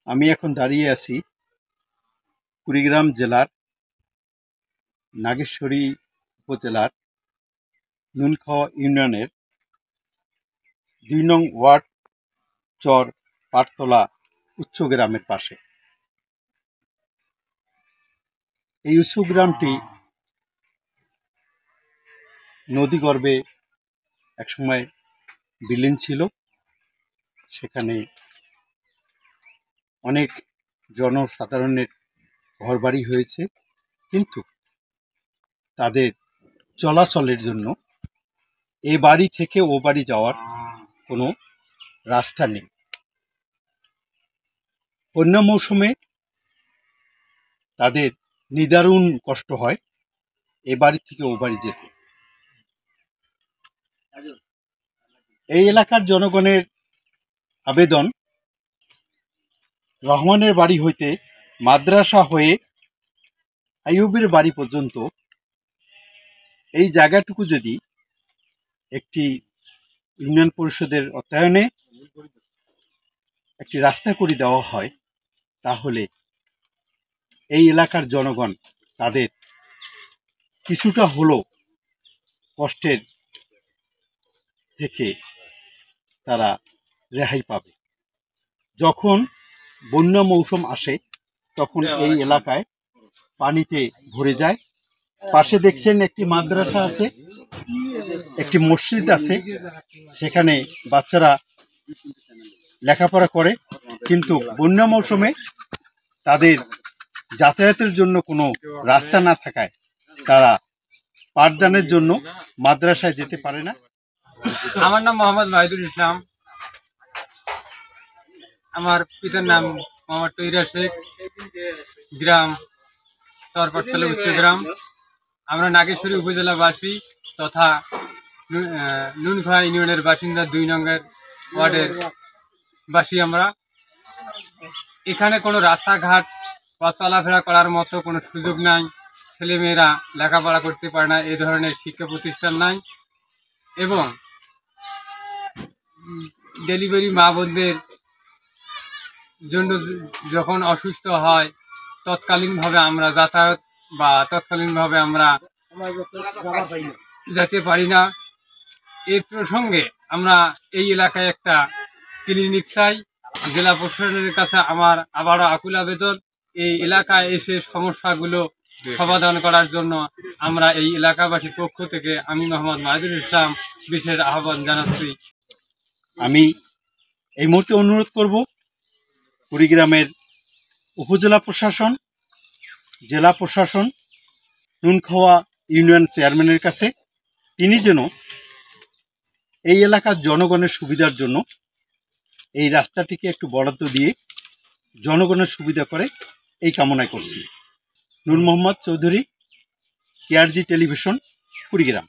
আমি এখন দাঁড়িয়ে আছি কুড়িগ্রাম জেলার নাগেশ্বরী উপজেলার নুনখাওয়া ইউনিয়নের ২ নং ওয়ার্ড চর পাটতলা উচ্চ গ্রামের পাশে। এই উচ্চ গ্রামটি নদীগর্ভে একসময় বিলীন ছিল। সেখানে অনেক জনসাধারণের ঘরবাড়ি হয়েছে, কিন্তু তাদের চলাচলের জন্য এ বাড়ি থেকে ও বাড়ি যাওয়ার কোনো রাস্তা নেই। বন্যা মৌসুমে তাদের নিদারুণ কষ্ট হয় এ বাড়ি থেকে ও বাড়ি যেতে। এই এলাকার জনগণের আবেদন, রহমানের বাড়ি হইতে মাদ্রাসা হয়ে আইয়ুবের বাড়ি পর্যন্ত এই জায়গাটুকু যদি একটি ইউনিয়ন পরিষদের অর্থায়নে একটি রাস্তা করে দেওয়া হয়, তাহলে এই এলাকার জনগণ তাদের কিছুটা হলেও কষ্টের থেকে তারা রেহাই পাবে। যখন বন্যা মৌসুম আসে তখন এই এলাকায় পানিতে ভরে যায়। পাশে দেখছেন একটি মাদ্রাসা আছে, একটি মসজিদ আছে, সেখানে বাচ্চারা লেখাপড়া করে, কিন্তু বন্যা মৌসুমে তাদের যাতায়াতের জন্য কোনো রাস্তা না থাকায় তারা পাঠদানের জন্য মাদ্রাসায় যেতে পারে না। আমার নাম মোহাম্মদ মাহিদুল ইসলাম। আমার পিতার নাম মোহাম্মদ তৈরা শেখ। গ্রাম চরপাটতলা উচ্চ গ্রাম। আমরা নাগেশ্বরী উপজেলাবাসী তথা নুনখাওয়া ইউনিয়নের বাসিন্দা ২ নম্বর ওয়ার্ডের বাসী। আমরা এখানে কোনো রাস্তাঘাট বা চলাফেরা করার মতো কোনো সুযোগ নাই। ছেলেমেয়েরা লেখাপড়া করতে পারে না, এই ধরনের শিক্ষা প্রতিষ্ঠান নাই। এবং ডেলিভারি মা বোনদের জন্য যখন অসুস্থ হয় তৎকালীনভাবে আমরা যাতায়াত বা তৎকালীনভাবে আমরা যেতে পারি না। এই প্রসঙ্গে আমরা এই এলাকায় একটা ক্লিনিক চাই। জেলা প্রশাসনের কাছে আমার আবারও আকুল আবেদন, এই এলাকায় এসে সমস্যাগুলো সমাধান করার জন্য আমরা এই এলাকাবাসীর পক্ষ থেকে আমি মোহাম্মদ মাহিদুল ইসলাম বিশেষ আহ্বান জানাচ্ছি। আমি এই মুহূর্তে অনুরোধ করব কুড়িগ্রামের উপজেলা প্রশাসন, জেলা প্রশাসন, নুনখাওয়া ইউনিয়ন চেয়ারম্যানের কাছে, তিনি যেন এই এলাকার জনগণের সুবিধার জন্য এই রাস্তাটিকে একটু বরাদ্দ দিয়ে জনগণের সুবিধা করে, এই কামনাই করছি। নূর মোহাম্মদ চৌধুরী, কেআরজি টেলিভিশন, কুড়িগ্রাম।